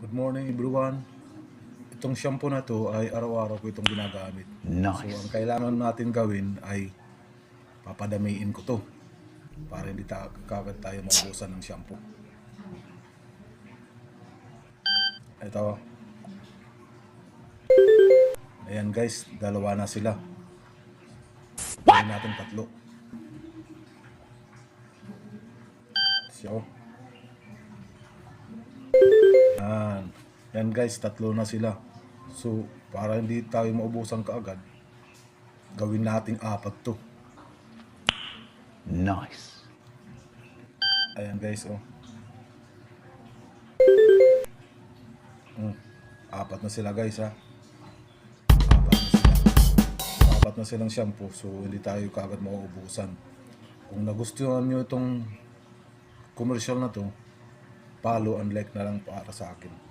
Good morning everyone. Itong shampoo na to ay araw-araw ko itong ginagamit. Nice. So ang kailangan natin gawin ay papadamiin ko to para hindi kagad tayo maubusan ng shampoo. Ito. Ayan guys, dalawa na sila. Gawin natin tatlo. So, yan guys, tatlo na sila. So, para hindi tayo maubusan kaagad, gawin nating apat to. Nice. Ayan guys, oh. Apat na sila guys, ha. Apat na silang shampoo, so hindi tayo kaagad mauubusan. Kung nagustuhan nyo itong commercial na to, follow and like na lang para sa akin.